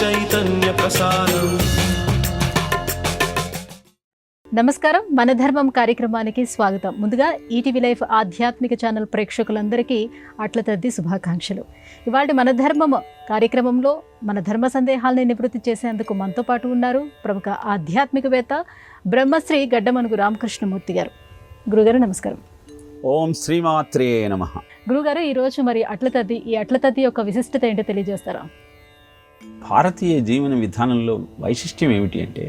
చైతన్య ప్రసారం. నమస్కారం, మన ధర్మం కార్యక్రమానికి స్వాగతం. ముందుగా ఈటీవీ లైఫ్ ఆధ్యాత్మిక ఛానల్ ప్రేక్షకులందరికీ అట్ల తద్ది శుభాకాంక్షలు. ఇవాళ మన ధర్మం కార్యక్రమంలో మన ధర్మ సందేహాలని నివృత్తి చేసేందుకు మనతో పాటు ఉన్నారు ప్రముఖ ఆధ్యాత్మికవేత్త బ్రహ్మశ్రీ గడ్డమనుగు రామకృష్ణమూర్తి గారు. గురుగారు నమస్కారం. ఓం శ్రీమాత్రే నమః. గురుగారు, ఈరోజు మరి ఈ అట్ల తద్ది యొక్క విశిష్టత ఏంటో తెలియజేస్తారా? భారతీయ జీవన విధానంలో వైశిష్ట్యం ఏమిటి అంటే,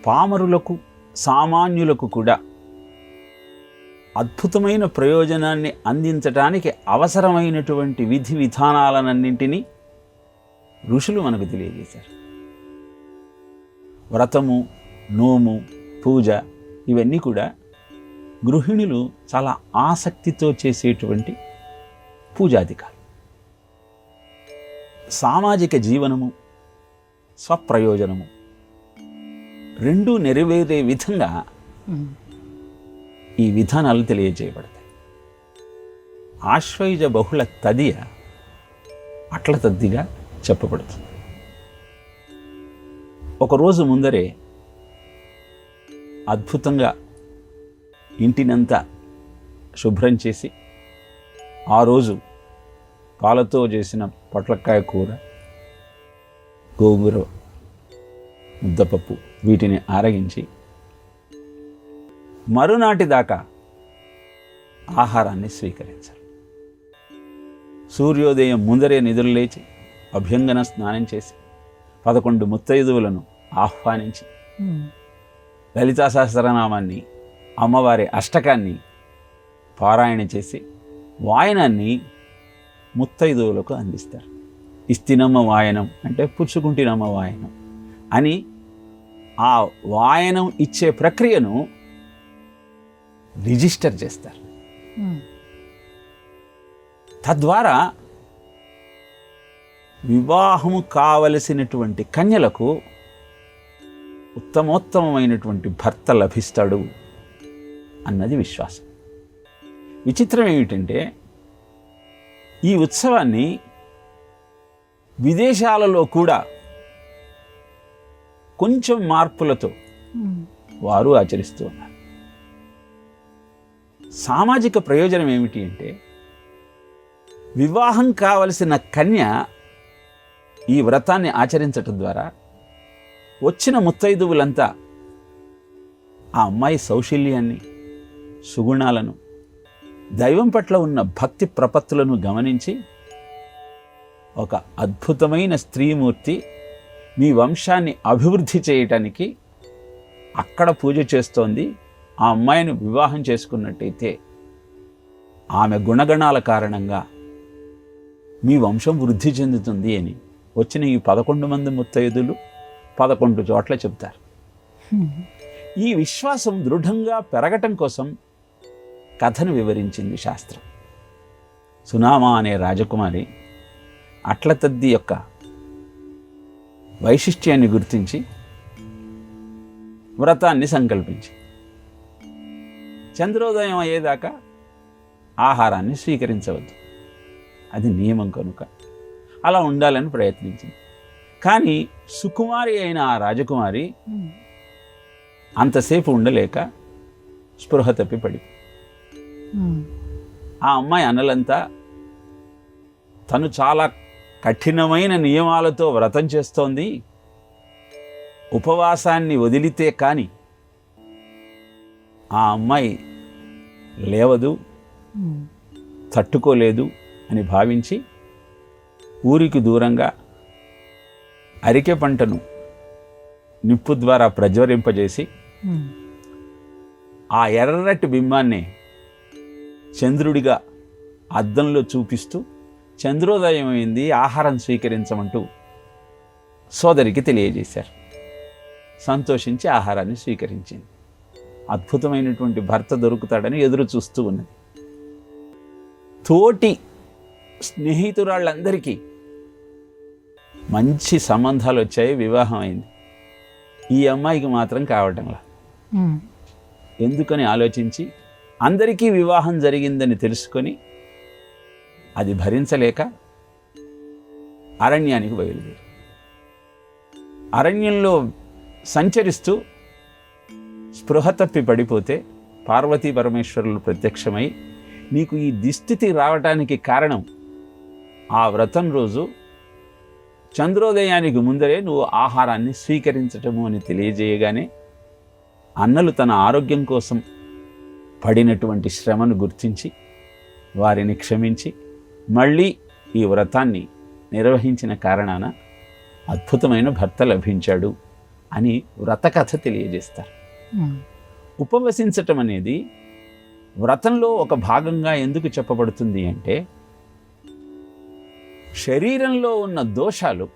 పామరులకు సామాన్యులకు కూడా అద్భుతమైన ప్రయోజనాన్ని అందించడానికి అవసరమైనటువంటి విధి విధానాలన్నింటినీ ఋషులు మనకు తెలియజేశారు. వ్రతము, నోము, పూజ ఇవన్నీ కూడా గృహిణులు చాలా ఆసక్తితో చేసేటువంటి పూజాధికాలు. సామాజిక జీవనము, స్వప్రయోజనము రెండూ నెరవేరే విధంగా ఈ విధానాలు తెలియజేయబడతాయి. ఆశ్వయుజ బహుళ తదియ అట్ల తద్దిగా చెప్పబడుతుంది. ఒకరోజు ముందరే అద్భుతంగా ఇంటినంతా శుభ్రం చేసి, ఆ రోజు పాలతో చేసిన పొట్లకాయ కూర, గోంగూర, ముద్దపప్పు వీటిని ఆరగించి మరునాటి దాకా ఆహారాన్ని స్వీకరించాలి. సూర్యోదయం ముందరే నిద్రలేచి అభ్యంగన స్నానం చేసి 11 ముత్తైదువులను ఆహ్వానించి లలితా సహస్రనామాన్ని, అమ్మవారి అష్టకాన్ని పారాయణ చేసి వాయనాన్ని ముత్తైదువులకు అందిస్తారు. ఇస్తినమ్మ వాయనం అంటే పుచ్చుకుంటినమ్మ వాయనం అని ఆ వాయనం ఇచ్చే ప్రక్రియను రిజిస్టర్ చేస్తారు. తద్వారా వివాహము కావలసినటువంటి కన్యలకు ఉత్తమోత్తమైనటువంటి భర్త లభిస్తాడు అన్నది విశ్వాసం. విచిత్రం ఏమిటంటే, ఈ ఉత్సవాన్ని విదేశాలలో కూడా కొంచెం మార్పులతో వారు ఆచరిస్తూ ఉన్నారు. సామాజిక ప్రయోజనం ఏమిటి అంటే, వివాహం కావలసిన కన్య ఈ వ్రతాన్ని ఆచరించటం ద్వారా వచ్చిన ముత్తైదువులంతా ఆ అమ్మాయి సౌశల్యాన్ని, సుగుణాలను, దైవం పట్ల ఉన్న భక్తి ప్రపత్తులను గమనించి, ఒక అద్భుతమైన స్త్రీమూర్తి మీ వంశాన్ని అభివృద్ధి చేయటానికి అక్కడ పూజ చేస్తోంది, ఆ అమ్మాయిని వివాహం చేసుకున్నట్టయితే ఆమె గుణగణాల కారణంగా మీ వంశం వృద్ధి చెందుతుంది అని వచ్చిన ఈ 11 మంది ముత్తైదులు 11 చోట్ల చెప్తారు. ఈ విశ్వాసం దృఢంగా పెరగటం కోసం కథను వివరించింది శాస్త్రం. సునామా అనే రాజకుమారి అట్ల తద్ది యొక్క వైశిష్ట్యాన్ని గుర్తించి వ్రతాన్ని సంకల్పించి చంద్రోదయం అయ్యేదాకా ఆహారాన్ని స్వీకరించవద్దు, అది నియమం కనుక అలా ఉండాలని ప్రయత్నించింది. కానీ సుకుమారి అయిన ఆ రాజకుమారి అంతసేపు ఉండలేక స్పృహ తప్పి పడి, ఆ అమ్మాయి అన్నలంతా తను చాలా కఠినమైన నియమాలతో వ్రతం చేస్తోంది, ఉపవాసాన్ని వదిలితే కానీ ఆ అమ్మాయి లేవదు, తట్టుకోలేదు అని భావించి ఊరికి దూరంగా అరికె పంటను నిప్పు ద్వారా ప్రజ్వరింపజేసి ఆ ఎర్రటి బింబాన్ని చంద్రుడిగా అద్దంలో చూపిస్తూ చంద్రోదయం అయింది, ఆహారం స్వీకరించమంటూ సోదరికి తెలియజేశారు. సంతోషించి ఆహారాన్ని స్వీకరించింది. అద్భుతమైనటువంటి భర్త దొరుకుతాడని ఎదురు చూస్తూ ఉన్నది. తోటి స్నేహితురాళ్ళందరికీ మంచి సంబంధాలు వచ్చాయి, వివాహం అయింది. ఈ అమ్మాయికి మాత్రం కావటంలా. ఎందుకని ఆలోచించి అందరికీ వివాహం జరిగిందని తెలుసుకొని అది భరించలేక అరణ్యానికి బయలుదేరి అరణ్యంలో సంచరిస్తూ స్పృహ తప్పి పడిపోతే పార్వతీ పరమేశ్వరులు ప్రత్యక్షమై నీకు ఈ దుస్థితి రావటానికి కారణం ఆ వ్రతం రోజు చంద్రోదయానికి ముందరే నువ్వు ఆహారాన్ని స్వీకరించటము అని తెలియజేయగానే అన్నలు తన ఆరోగ్యం కోసం పడినటువంటి శ్రమను గుర్తించి వారిని క్షమించి మళ్ళీ ఈ వ్రతాన్ని నిర్వహించిన కారణాన అద్భుతమైన భర్త లభించాడు అని వ్రతకథ తెలియజేస్తారు. ఉపవసించటం అనేది వ్రతంలో ఒక భాగంగా ఎందుకు చెప్పబడుతుంది అంటే శరీరంలో ఉన్న దోషాలు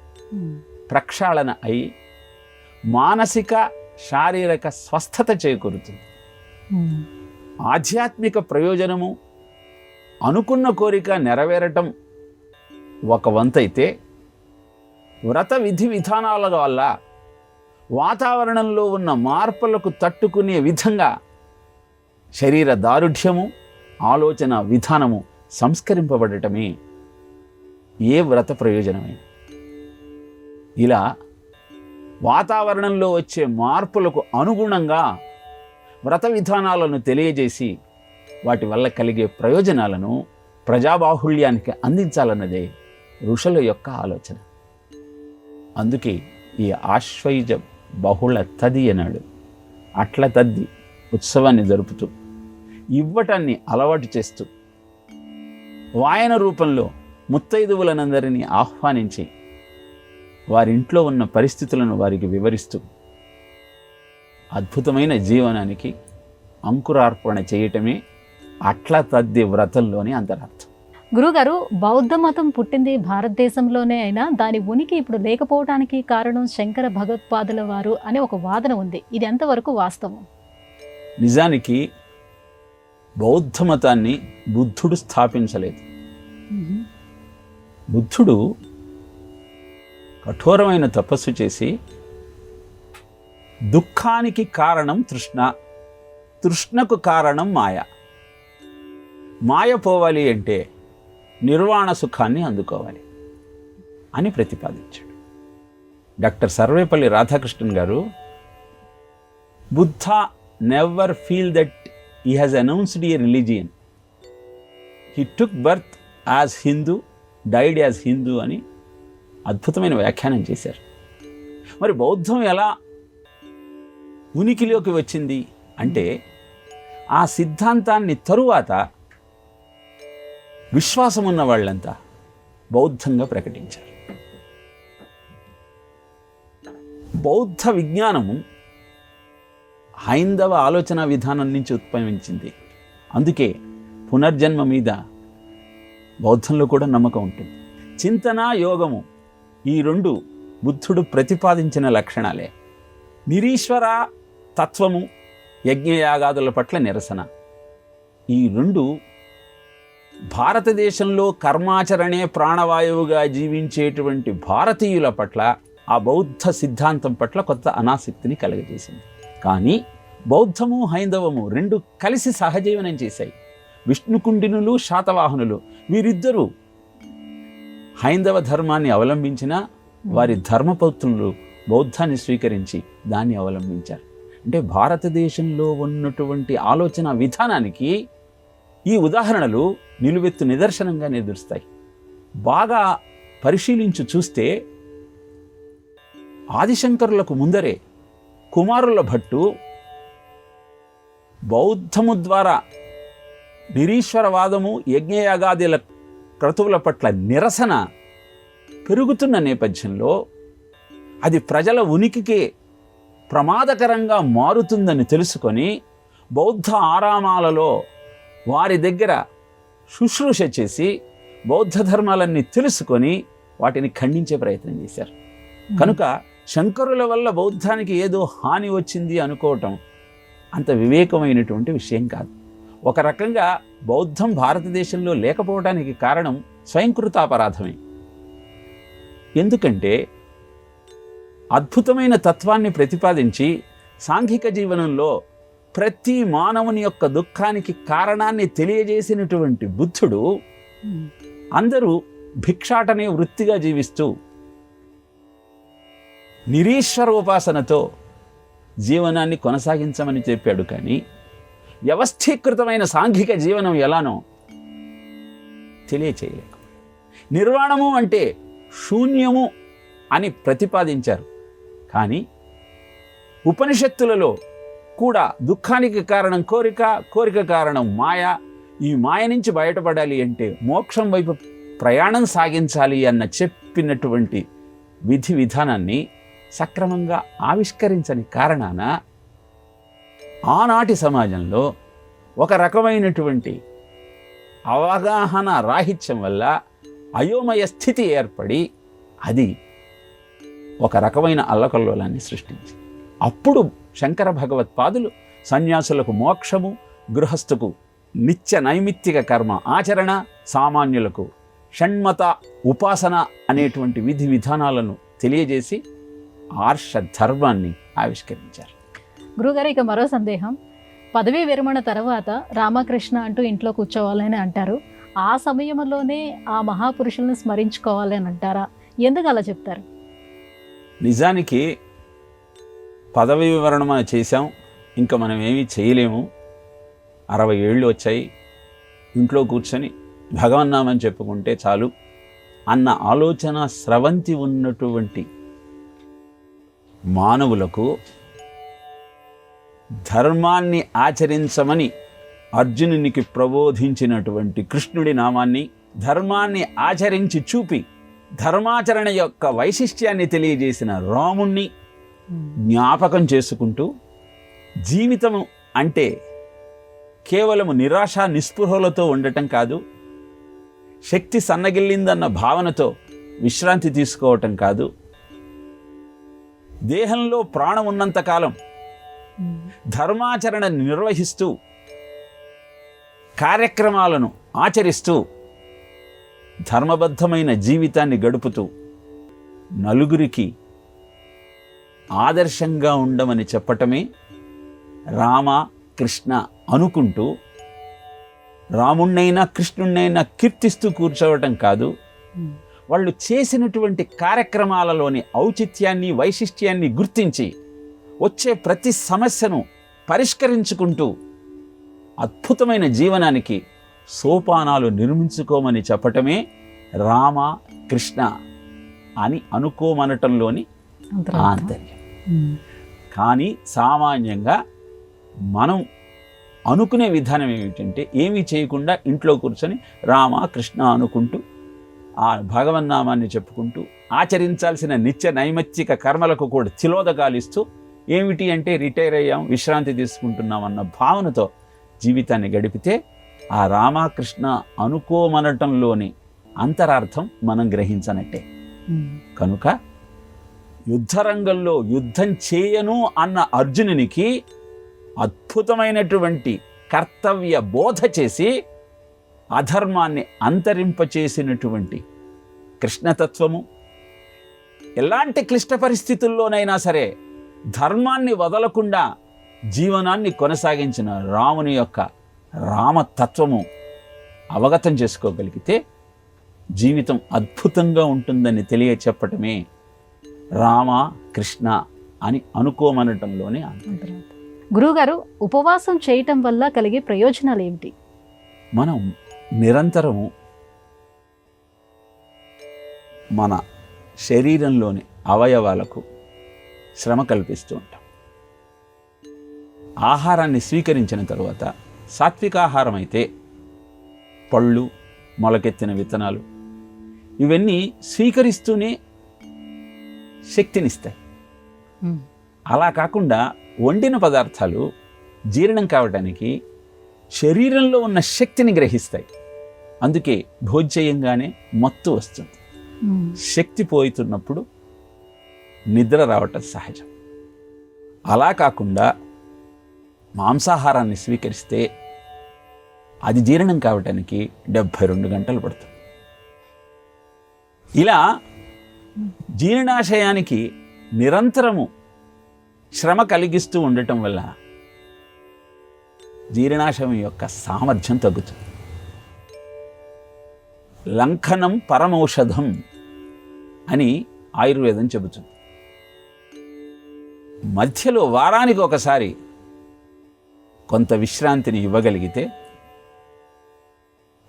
ప్రక్షాళన అయి మానసిక శారీరక స్వస్థత చేకూరుతుంది. ఆధ్యాత్మిక ప్రయోజనము అనుకున్న కోరిక నెరవేరటం ఒక వంతైతే వ్రత విధి విధానాల వల్ల వాతావరణంలో ఉన్న మార్పులకు తట్టుకునే విధంగా శరీర దారుఢ్యము ఆలోచన విధానము సంస్కరింపబడటమే ఏ వ్రత ప్రయోజనమే. ఇలా వాతావరణంలో వచ్చే మార్పులకు అనుగుణంగా వ్రత విధానాలను తెలియజేసి వాటి వల్ల కలిగే ప్రయోజనాలను ప్రజాబాహుళ్యానికి అందించాలన్నదే ఋషుల యొక్క ఆలోచన. అందుకే ఈ ఆశ్వయుజ బహుళ తది అన్నాడు. అట్ల తద్ది ఉత్సవాన్ని జరుపుతూ ఇవ్వటాన్ని అలవాటు చేస్తూ వాయన రూపంలో ముత్తైదువులనందరినీ ఆహ్వానించి వారింట్లో ఉన్న పరిస్థితులను వారికి వివరిస్తూ అద్భుతమైన జీవనానికి అంకురార్పణ చేయటమే అట్ల తద్ది వ్రతంలోని అంతరార్థం. గురుగారు, బౌద్ధ మతం పుట్టింది భారతదేశంలోనే అయినా దాని ఉనికి ఇప్పుడు లేకపోవడానికి కారణం శంకర భగవత్పాదుల వారు అనే ఒక వాదన ఉంది. ఇది ఎంతవరకు వాస్తవం? నిజానికి బౌద్ధ మతాన్ని బుద్ధుడు స్థాపించలేదు. బుద్ధుడు కఠోరమైన తపస్సు చేసి దుఃఖానికి కారణం తృష్ణ, తృష్ణకు కారణం మాయ, మాయ పోవాలి అంటే నిర్వాణ సుఖాన్ని అందుకోవాలి అని ప్రతిపాదించాడు. డాక్టర్ సర్వేపల్లి రాధాకృష్ణన్ గారు Buddha never feel that he has announced A religion, he took birth as Hindu, died as Hindu అని అద్భుతమైన వ్యాఖ్యానం చేశారు. మరి బౌద్ధం ఎలా ఉనికిలోకి వచ్చింది అంటే ఆ సిద్ధాంతాన్ని తరువాత విశ్వాసం ఉన్న వాళ్ళంతా బౌద్ధంగా ప్రకటించారు. బౌద్ధ విజ్ఞానము హైందవ ఆలోచన విధానం నుంచి ఉద్భవించింది. అందుకే పునర్జన్మ మీద బౌద్ధంలో కూడా నమ్మకం ఉంటుంది. చింతన, యోగము ఈ రెండు బుద్ధుడు ప్రతిపాదించిన లక్షణాలే. నిరీశ్వర తత్వము, యజ్ఞయాగాదుల పట్ల నిరసన, ఈ రెండు భారతదేశంలో కర్మాచరణే ప్రాణవాయువుగా జీవించేటువంటి భారతీయుల పట్ల ఆ బౌద్ధ సిద్ధాంతం పట్ల కొత్త అనాసక్తిని కలుగజేసింది. కానీ బౌద్ధము హైందవము రెండు కలిసి సహజీవనం చేశాయి. విష్ణుకుండినులు, శాతవాహనులు వీరిద్దరూ హైందవ ధర్మాన్ని అవలంబించిన వారి ధర్మపౌత్రులు బౌద్ధాన్ని స్వీకరించి దాన్ని అవలంబించారు. అంటే భారతదేశంలో ఉన్నటువంటి ఆలోచన విధానానికి ఈ ఉదాహరణలు నిలువెత్తు నిదర్శనంగా నిలుస్తాయి. బాగా పరిశీలించి చూస్తే ఆదిశంకరులకు ముందరే కుమారుల భట్టు బౌద్ధము ద్వారా నిరీశ్వరవాదము, యజ్ఞయాగాదుల క్రతువుల పట్ల నిరసన పెరుగుతున్న నేపథ్యంలో అది ప్రజల ఉనికికే ప్రమాదకరంగా మారుతుందని తెలుసుకొని బౌద్ధ ఆరామాలలో వారి దగ్గర శుశ్రూష చేసి బౌద్ధ ధర్మాలన్నీ తెలుసుకొని వాటిని ఖండించే ప్రయత్నం చేశారు. కనుక శంకరుల వల్ల బౌద్ధానికి ఏదో హాని వచ్చింది అనుకోవటం అంత వివేకమైనటువంటి విషయం కాదు. ఒక రకంగా బౌద్ధం భారతదేశంలో లేకపోవడానికి కారణం స్వయంకృతాపరాధమే. ఎందుకంటే అద్భుతమైన తత్వాన్ని ప్రతిపాదించి సాంఘిక జీవనంలో ప్రతి మానవుని యొక్క దుఃఖానికి కారణాన్ని తెలియజేసినటువంటి బుద్ధుడు అందరూ భిక్షాటనే వృత్తిగా జీవిస్తూ నిరీశ్వర ఉపాసనతో జీవనాన్ని కొనసాగించమని చెప్పాడు. కానీ వ్యవస్థీకృతమైన సాంఘిక జీవనం ఎలానో తెలియచేయలేక, నిర్వాణము అంటే శూన్యము అని ప్రతిపాదించారు. కానీ ఉపనిషత్తులలో కూడా దుఃఖానికి కారణం కోరిక, కోరిక కారణం మాయ, ఈ మాయ నుంచి బయటపడాలి అంటే మోక్షం వైపు ప్రయాణం సాగించాలి అన్న చెప్పినటువంటి విధి విధానాన్ని సక్రమంగా ఆవిష్కరించని కారణాన ఆనాటి సమాజంలో ఒక రకమైనటువంటి అవగాహన రాహిత్యం వల్ల అయోమయ స్థితి ఏర్పడి అది ఒక రకమైన అల్లకల్లోలాన్ని సృష్టించి, అప్పుడు శంకర భగవత్పాదులు సన్యాసులకు మోక్షము, గృహస్థుకు నిత్య నైమిత్తిక కర్మ ఆచరణ, సామాన్యులకు షణ్మత ఉపాసన అనేటువంటి విధి విధానాలను తెలియజేసి ఆర్ష ధర్మాన్ని ఆవిష్కరించారు. గురుగారు, ఇక మరో సందేహం. పదవీ విరమణ తర్వాత రామకృష్ణ అంటూ ఇంట్లో కూర్చోవాలని అంటారు. ఆ సమయంలోనే ఆ మహాపురుషులను స్మరించుకోవాలి అని అంటారా? ఎందుకు అలా చెప్తారు? నిజానికి పదవీ వివరణ మనం చేశాం, ఇంకా మనం ఏమీ చేయలేము, 60 ఏళ్ళు వచ్చాయి, ఇంట్లో కూర్చొని భగవన్నామని చెప్పుకుంటే చాలు అన్న ఆలోచన స్రవంతి ఉన్నటువంటి మానవులకు ధర్మాన్ని ఆచరించమని అర్జునునికి ప్రబోధించినటువంటి కృష్ణుడి నామాన్ని, ధర్మాన్ని ఆచరించి చూపి ధర్మాచరణ యొక్క వైశిష్ట్యాన్ని తెలియజేసిన రాముణ్ణి జ్ఞాపకం చేసుకుంటూ, జీవితము అంటే కేవలము నిరాశ నిస్పృహలతో ఉండటం కాదు, శక్తి సన్నగిల్లిందన్న భావనతో విశ్రాంతి తీసుకోవటం కాదు, దేహంలో ప్రాణం ఉన్నంతకాలం ధర్మాచరణ నిర్వహిస్తూ కార్యక్రమాలను ఆచరిస్తూ ధర్మబద్ధమైన జీవితాన్ని గడుపుతూ నలుగురికి ఆదర్శంగా ఉండమని చెప్పటమే రామ కృష్ణ అనుకుంటూ, రాముణ్ణైనా కృష్ణుణ్ణైనా కీర్తిస్తూ కూర్చోవటం కాదు, వాళ్ళు చేసినటువంటి కార్యక్రమాలలోని ఔచిత్యాన్ని వైశిష్ట్యాన్ని గుర్తించి వచ్చే ప్రతి సమస్యను పరిష్కరించుకుంటూ అద్భుతమైన జీవనానికి సోపానాలు నిర్మించుకోమని చెప్పటమే రామ కృష్ణ అని అనుకోమనటంలోని ఆంతర్యం. కానీ సామాన్యంగా మనం అనుకునే విధానం ఏమిటంటే, ఏమీ చేయకుండా ఇంట్లో కూర్చొని రామ కృష్ణ అనుకుంటూ ఆ భగవన్నామాన్ని చెప్పుకుంటూ ఆచరించాల్సిన నిత్య నైమిత్తిక కర్మలకు కూడా తిలోదకాలు ఇస్తూ, ఏమిటి అంటే రిటైర్ అయ్యాం, విశ్రాంతి తీసుకుంటున్నాం అన్న భావనతో జీవితాన్ని గడిపితే ఆ రామకృష్ణ అనుకోమనటంలోని అంతరార్థం మనం గ్రహించనట్టే. కనుక యుద్ధరంగంలో యుద్ధం చేయను అన్న అర్జునునికి అద్భుతమైనటువంటి కర్తవ్య బోధ చేసి అధర్మాన్ని అంతరింపచేసినటువంటి కృష్ణతత్వము, ఎలాంటి క్లిష్ట పరిస్థితుల్లోనైనా సరే ధర్మాన్ని వదలకుండా జీవనాన్ని కొనసాగించిన రాముని యొక్క రామతత్వము అవగతం చేసుకోగలిగితే జీవితం అద్భుతంగా ఉంటుందని తెలియచెప్పటమే రామ కృష్ణ అని అనుకోమనటంలోనే అంతర్యం. గురువుగారు, ఉపవాసం చేయటం వల్ల కలిగే ప్రయోజనాలు ఏమిటి? మనం నిరంతరము మన శరీరంలోని అవయవాలకు శ్రమ కల్పిస్తూ ఉంటాం. ఆహారాన్ని స్వీకరించిన తరువాత సాత్విక ఆహారం అయితే పళ్ళు, మొలకెత్తిన విత్తనాలు ఇవన్నీ స్వీకరిస్తూనే శక్తినిస్తాయి. అలా కాకుండా వండిన పదార్థాలు జీర్ణం కావడానికి శరీరంలో ఉన్న శక్తిని గ్రహిస్తాయి. అందుకే భోజ్యంగానే మత్తు వస్తుంది. శక్తి పోతున్నప్పుడు నిద్ర రావటం సహజం. అలా కాకుండా మాంసాహారాన్ని స్వీకరిస్తే అది జీర్ణం కావటానికి 72 గంటలు పడుతుంది. ఇలా జీర్ణాశయానికి నిరంతరము శ్రమ కలిగిస్తూ ఉండటం వల్ల జీర్ణాశయం యొక్క సామర్థ్యం తగ్గుతుంది. లంఘనం పరమౌషధం అని ఆయుర్వేదం చెబుతుంది. మధ్యలో వారానికి ఒకసారి కొంత విశ్రాంతిని ఇవ్వగలిగితే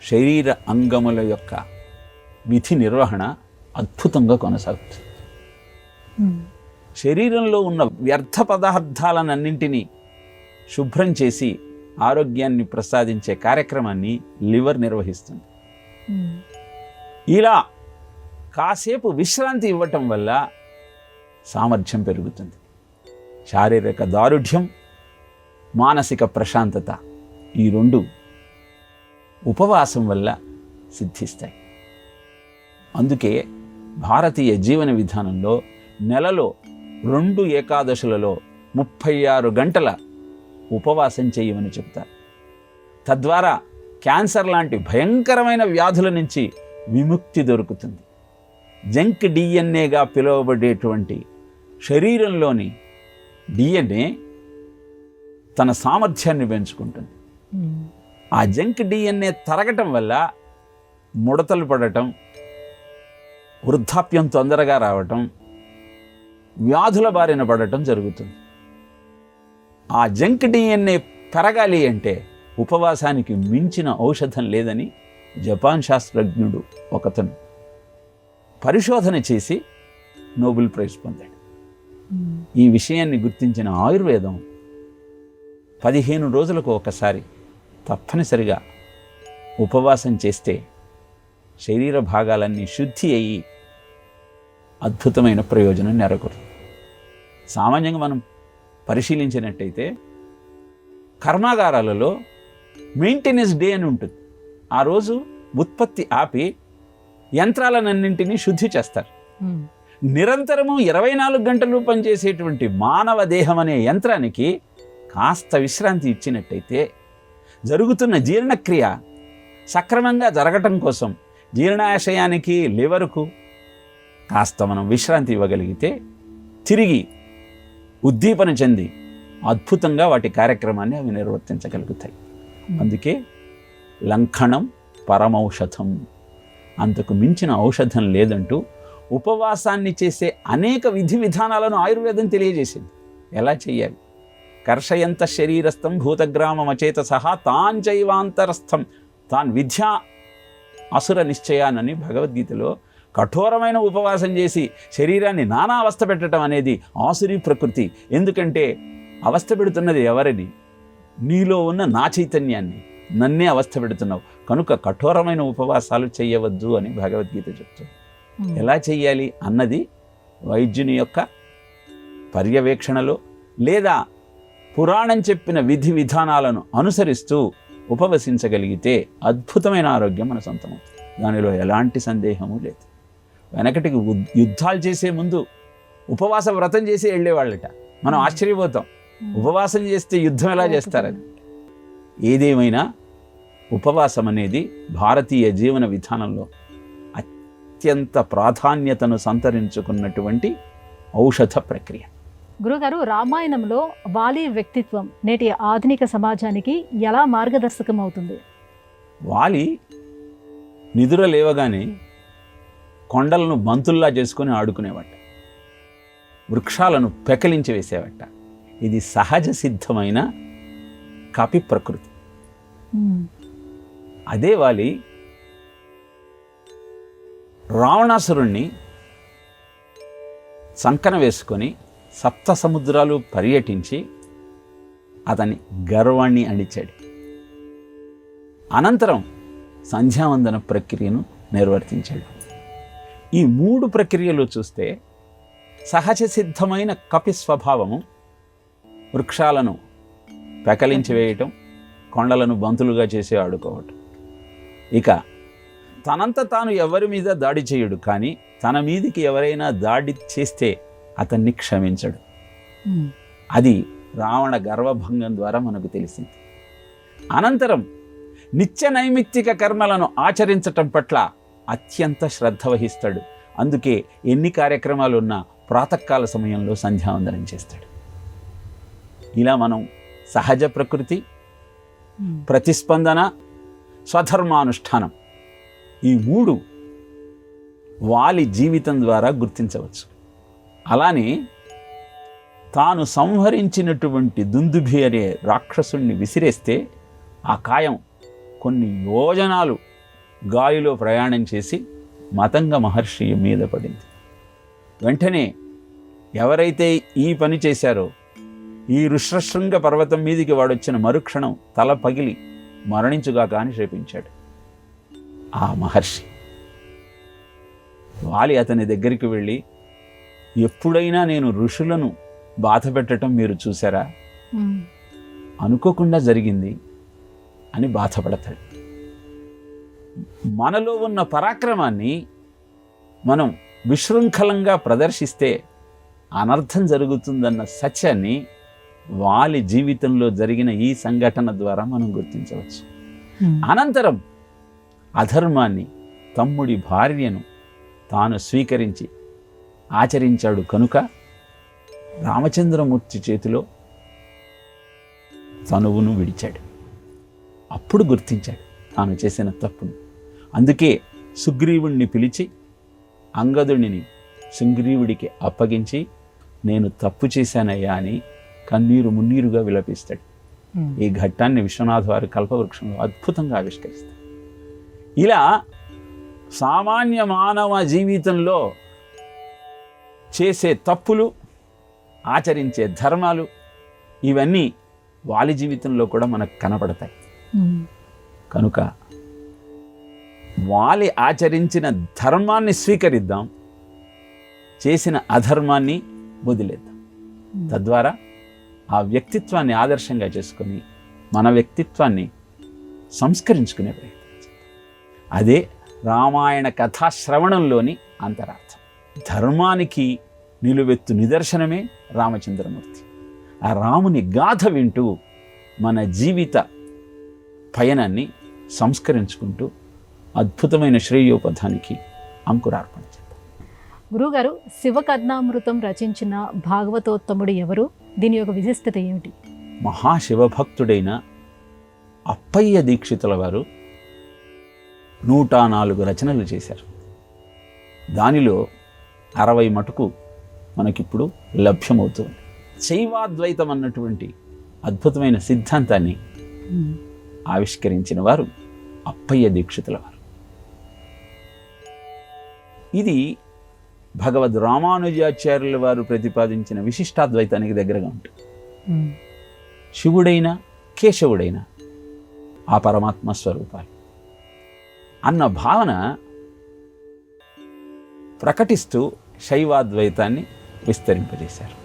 శరీర అంగముల యొక్క విధి నిర్వహణ అద్భుతంగా కొనసాగుతుంది. శరీరంలో ఉన్న వ్యర్థ పదార్థాలన్నింటినీ శుభ్రం చేసి ఆరోగ్యాన్ని ప్రసాదించే కార్యక్రమాన్ని లివర్ నిర్వహిస్తుంది. ఇలా కాసేపు విశ్రాంతి ఇవ్వటం వల్ల సామర్థ్యం పెరుగుతుంది. శారీరక దారుఢ్యం, మానసిక ప్రశాంతత, ఈ రెండు ఉపవాసం వల్ల సిద్ధిస్తాయి. అందుకే భారతీయ జీవన విధానంలో నెలలో 2 ఏకాదశులలో 36 గంటల ఉపవాసం చేయమని చెప్తారు. తద్వారా క్యాన్సర్ లాంటి భయంకరమైన వ్యాధుల నుంచి విముక్తి దొరుకుతుంది. జంక్ డిఎన్ఏగా పిలువబడేటువంటి శరీరంలోని డిఎన్ఏ తన సామర్థ్యాన్ని పెంచుకుంటుంది. ఆ జంక్ డిఎన్ఏ తరగటం వల్ల ముడతలు పడటం, వృద్ధాప్యం తొందరగా రావటం, వ్యాధుల బారిన పడటం జరుగుతుంది. ఆ జంక్ డిఎన్ఏ పెరగాలి అంటే ఉపవాసానికి మించిన ఔషధం లేదని జపాన్ శాస్త్రజ్ఞుడు ఒకతను పరిశోధన చేసి నోబెల్ ప్రైజ్ పొందాడు. ఈ విషయాన్ని గుర్తించిన ఆయుర్వేదం 15 రోజులకు ఒకసారి తప్పనిసరిగా ఉపవాసం చేస్తే శరీర భాగాలన్నీ శుద్ధి అయ్యి అద్భుతమైన ప్రయోజనం నెరవేరుతుంది. సామాన్యంగా మనం పరిశీలించినట్టయితే కర్మాగారాలలో మెయింటెనెన్స్ డే అని ఉంటుంది. ఆ రోజు ఉత్పత్తి ఆపి యంత్రాలన్నింటినీ శుద్ధి చేస్తారు. నిరంతరము 24 గంటలు పనిచేసేటువంటి మానవ దేహం అనే యంత్రానికి కాస్త విశ్రాంతి ఇచ్చినట్టయితే జరుగుతున్న జీర్ణక్రియ సక్రమంగా జరగటం కోసం జీర్ణాశయానికి, లివర్కు కాస్త మనం విశ్రాంతి ఇవ్వగలిగితే తిరిగి ఉద్దీపన చెంది అద్భుతంగా వాటి కార్యక్రమాన్ని అవి నిర్వర్తించగలుగుతాయి. అందుకే లంఘనం పరమౌషధం, అంతకు మించిన ఔషధం లేదంటూ ఉపవాసాన్ని చేసే అనేక విధి విధానాలను ఆయుర్వేదం తెలియజేసింది. ఎలా చేయాలి? కర్షయంత శరీరస్థం భూతగ్రామమచేత సహా తాన్ చైవాంతరస్థం తాన్ విద్యా అసుర నిశ్చయానని భగవద్గీతలో కఠోరమైన ఉపవాసం చేసి శరీరాన్ని నానా అవస్థ పెట్టడం అనేది ఆసురీ ప్రకృతి. ఎందుకంటే అవస్థ పెడుతున్నది ఎవరిని? నీలో ఉన్న నా చైతన్యాన్ని, నన్నే అవస్థ పెడుతున్నావు. కనుక కఠోరమైన ఉపవాసాలు చేయవద్దు అని భగవద్గీత చెప్తుంది. ఎలా చెయ్యాలి అన్నది వైద్యుని యొక్క పర్యవేక్షణలో లేదా పురాణం చెప్పిన విధి విధానాలను అనుసరిస్తూ ఉపవసించగలిగితే అద్భుతమైన ఆరోగ్యం మన సొంతమవుతుంది. దానిలో ఎలాంటి సందేహము లేదు. వెనకటికి యుద్ధాలు చేసే ముందు ఉపవాస వ్రతం చేసి వెళ్ళేవాళ్ళట. మనం ఆశ్చర్యపోతాం, ఉపవాసం చేస్తే యుద్ధం ఎలా చేస్తారని. ఏదేమైనా ఉపవాసం అనేది భారతీయ జీవన విధానంలో అత్యంత ప్రాధాన్యతను సంతరించుకున్నటువంటి ఔషధ ప్రక్రియ. గురుగారు, రామాయణంలో వాలి వ్యక్తిత్వం నేటి ఆధునిక సమాజానికి ఎలా మార్గదర్శకం అవుతుంది? వాలి నిద్ర లేవగానే కొండలను బంతుల్లా చేసుకొని ఆడుకునేవాట, వృక్షాలను పెకలించి వేసేవాట. ఇది సహజ సిద్ధమైన కపి ప్రకృతి. అదే వాలి రావణాసురుణ్ణి సంకన వేసుకొని సప్త సముద్రాలు పర్యటించి అతని గర్వాన్ని అణిచాడు. అనంతరం సంధ్యావందన ప్రక్రియను నిర్వర్తించాడు. ఈ 3 ప్రక్రియలు చూస్తే సహజ సిద్ధమైన కపి స్వభావము వృక్షాలను పెకలించి వేయటం, కొండలను బంతులుగా చేసి ఆడుకోవటం. ఇక తనంత తాను ఎవరి మీద దాడి చేయడు, కానీ తన మీదికి ఎవరైనా దాడి చేస్తే అతన్ని క్షమించడు. అది రావణ గర్వభంగం ద్వారా మనకు తెలిసింది. అనంతరం నిత్య నైమిత్తిక కర్మలను ఆచరించటం పట్ల అత్యంత శ్రద్ధ వహిస్తాడు. అందుకే ఎన్ని కార్యక్రమాలు ఉన్నా ప్రాతకాల సమయంలో సంధ్యావందనం చేస్తాడు. ఇలా మనం సహజ ప్రకృతి, ప్రతిస్పందన, స్వధర్మానుష్ఠానం ఈ 3 వాలి జీవితం ద్వారా గుర్తించవచ్చు. అలానే తాను సంహరించినటువంటి దుందుభి అనే రాక్షసుణ్ణి విసిరేస్తే ఆ కాయం కొన్ని యోజనాలు గాలిలో ప్రయాణం చేసి మతంగ మహర్షి మీద పడింది. వెంటనే ఎవరైతే ఈ పని చేశారో ఈ ఋష్యశృంగ పర్వతం మీదికి వాడొచ్చిన మరుక్షణం తల పగిలి మరణించుగాక అని శపించాడు ఆ మహర్షి. వాలి అతని దగ్గరికి వెళ్ళి, ఎప్పుడైనా నేను ఋషులను బాధ పెట్టడం మీరు చూసారా? అనుకోకుండా జరిగింది అని బాధపడతాడు. మనలో ఉన్న పరాక్రమాన్ని మనం విశృంఖలంగా ప్రదర్శిస్తే అనర్థం జరుగుతుందన్న సత్యాన్ని వాలి జీవితంలో జరిగిన ఈ సంఘటన ద్వారా మనం గుర్తించవచ్చు. అనంతరం అధర్మాన్ని, తమ్ముడి భార్యను తాను స్వీకరించి ఆచరించాడు కనుక రామచంద్రమూర్తి చేతిలో తనువును విడిచాడు. అప్పుడు గుర్తించాడు తాను చేసిన తప్పును. అందుకే సుగ్రీవుణ్ణి పిలిచి అంగదుడిని సుగ్రీవుడికి అప్పగించి, నేను తప్పు చేశానయ్యా అని కన్నీరు మున్నీరుగా విలపిస్తాడు. ఈ ఘట్టాన్ని విశ్వనాథ్ వారి కల్పవృక్షంలో అద్భుతంగా ఆవిష్కరిస్తారు. ఇలా సామాన్య మానవ జీవితంలో చేసే తప్పులు, ఆచరించే ధర్మాలు, ఇవన్నీ వాలి జీవితంలో కూడా మనకు కనపడతాయి. కనుక వాలి ఆచరించిన ధర్మాన్ని స్వీకరిద్దాం, చేసిన అధర్మాన్ని వదిలేద్దాం. తద్వారా ఆ వ్యక్తిత్వాన్ని ఆదర్శంగా చేసుకొని మన వ్యక్తిత్వాన్ని సంస్కరించుకునే ప్రయత్నం చేద్దాం. అదే రామాయణ కథాశ్రవణంలోని అంతరార్థం. ధర్మానికి నిలువెత్తు నిదర్శనమే రామచంద్రమూర్తి. ఆ రాముని గాథ వింటూ మన జీవిత పయనాన్ని సంస్కరించుకుంటూ అద్భుతమైన శ్రేయోపథానికి అంకురార్పణ చేద్దాం. గురువుగారు, శివకర్ణామృతం రచించిన భాగవతోత్తముడు ఎవరు? దీని యొక్క విశిష్టత ఏమిటి? మహాశివభక్తుడైన అప్పయ్య దీక్షితుల వారు 104 రచనలు చేశారు. దానిలో 60 మటుకు మనకిప్పుడు లభ్యమవుతుంది. శైవాద్వైతం అన్నటువంటి అద్భుతమైన సిద్ధాంతాన్ని ఆవిష్కరించిన వారు అప్పయ్య దీక్షితుల వారు. ఇది భగవద్ రామానుజాచార్యుల వారు ప్రతిపాదించిన విశిష్టాద్వైతానికి దగ్గరగా ఉంటుంది. శివుడైనా కేశవుడైనా ఆ పరమాత్మ స్వరూపాలు అన్న భావన ప్రకటిస్తూ శైవాద్వైతాన్ని విస్తరింపజేశారు.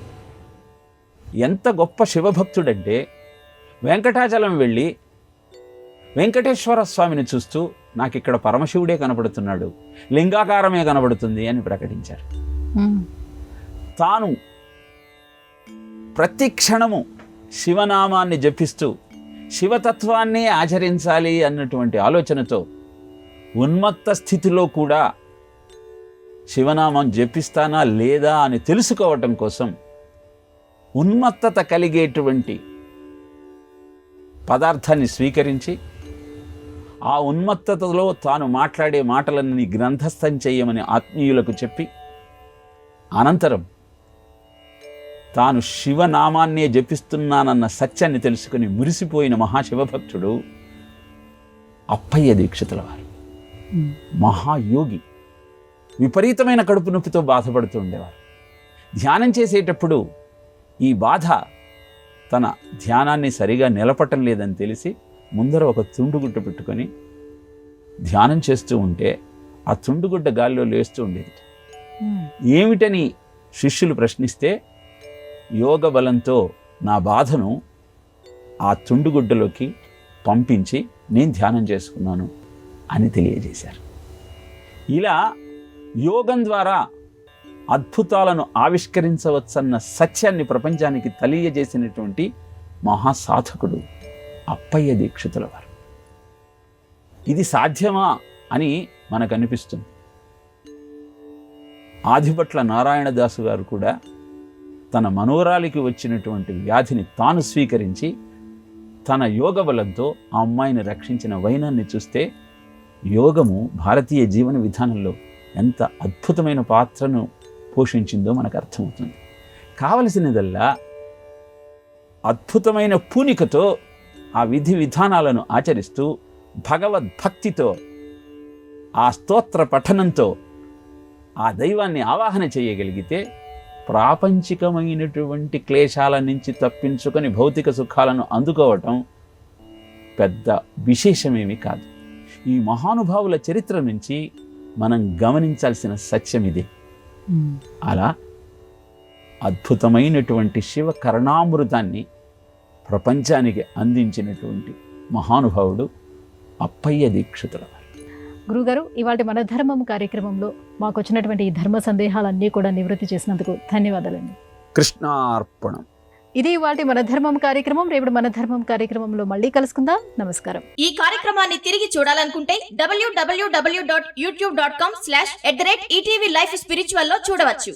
ఎంత గొప్ప శివభక్తుడంటే వెంకటాచలం వెళ్ళి వెంకటేశ్వర స్వామిని చూస్తూ, నాకు ఇక్కడ పరమశివుడే కనబడుతున్నాడు, లింగాకారమే కనబడుతుంది అని ప్రకటించారు. తాను ప్రతి క్షణము శివనామాన్ని జపిస్తూ శివతత్వాన్ని ఆచరించాలి అన్నటువంటి ఆలోచనతో ఉన్మత్త స్థితిలో కూడా శివనామం జపిస్తానా లేదా అని తెలుసుకోవటం కోసం ఉన్మత్తత కలిగేటువంటి పదార్థాన్ని స్వీకరించి ఆ ఉన్మత్తతలో తాను మాట్లాడే మాటలన్నీ గ్రంథస్థం చేయమని ఆత్మీయులకు చెప్పి, అనంతరం తాను శివనామాన్నే జపిస్తున్నానన్న సత్యాన్ని తెలుసుకుని మురిసిపోయిన మహాశివభక్తుడు అప్పయ్య దీక్షితుల వారు. మహాయోగి. విపరీతమైన కడుపు నొప్పితో బాధపడుతూ ఉండేవారు. ధ్యానం చేసేటప్పుడు ఈ బాధ తన ధ్యానాన్ని సరిగా నిలపటం లేదని తెలిసి ముందర ఒక తుండుగుడ్డ పెట్టుకొని ధ్యానం చేస్తూ ఉంటే ఆ తుండుగుడ్డ గాలిలో లేస్తూ ఉండేది. ఏమిటని శిష్యులు ప్రశ్నిస్తే, యోగ బలంతో నా బాధను ఆ తుండుగుడ్డలోకి పంపించి నేను ధ్యానం చేసుకున్నాను అని తెలియజేశారు. ఇలా యోగం ద్వారా అద్భుతాలను ఆవిష్కరించవచ్చన్న సత్యాన్ని ప్రపంచానికి తెలియజేసినటువంటి మహాసాధకుడు అప్పయ్య దీక్షితుల వారు. ఇది సాధ్యమా అని మనకు అనిపిస్తుంది. ఆదిభట్ల నారాయణదాసు గారు కూడా తన మనోరాలికి వచ్చినటువంటి వ్యాధిని తాను స్వీకరించి తన యోగ బలంతో ఆ అమ్మాయిని రక్షించిన వైనాన్ని చూస్తే యోగము భారతీయ జీవన విధానంలో ఎంత అద్భుతమైన పాత్రను పోషించిందో మనకు అర్థమవుతుంది. కావలసినదల్లా అద్భుతమైన పూనికతో ఆ విధి విధానాలను ఆచరిస్తూ భగవద్భక్తితో ఆ స్తోత్ర పఠనంతో ఆ దైవాన్ని ఆవాహన చేయగలిగితే ప్రాపంచికమైనటువంటి క్లేశాల నుంచి తప్పించుకొని భౌతిక సుఖాలను అందుకోవటం పెద్ద విశేషమేమీ కాదు. ఈ మహానుభావుల చరిత్ర నుంచి మనం గమనించాల్సిన సత్యం ఇదే. అలా అద్భుతమైనటువంటి శివ కరుణామృతాన్ని ప్రపంచానికి అందించినటువంటి మహానుభావుడు అప్పయ్య దీక్షితుల వారు. గురుగారు, ఇవాళ మన ధర్మం కార్యక్రమంలో మాకు వచ్చినటువంటి ఈ ధర్మ సందేహాలన్నీ కూడా నివృత్తి చేసినందుకు ధన్యవాదాలండి. కృష్ణార్పణం. ఇది ఇవాళ మన ధర్మం కార్యక్రమం. రేపు మన ధర్మం కార్యక్రమంలో మళ్ళీ కలుసుకుందాం. నమస్కారం. ఈ కార్యక్రమాన్ని తిరిగి చూడాలనుకుంటే www.youtube.com/ETV Life Spiritual లో చూడవచ్చు.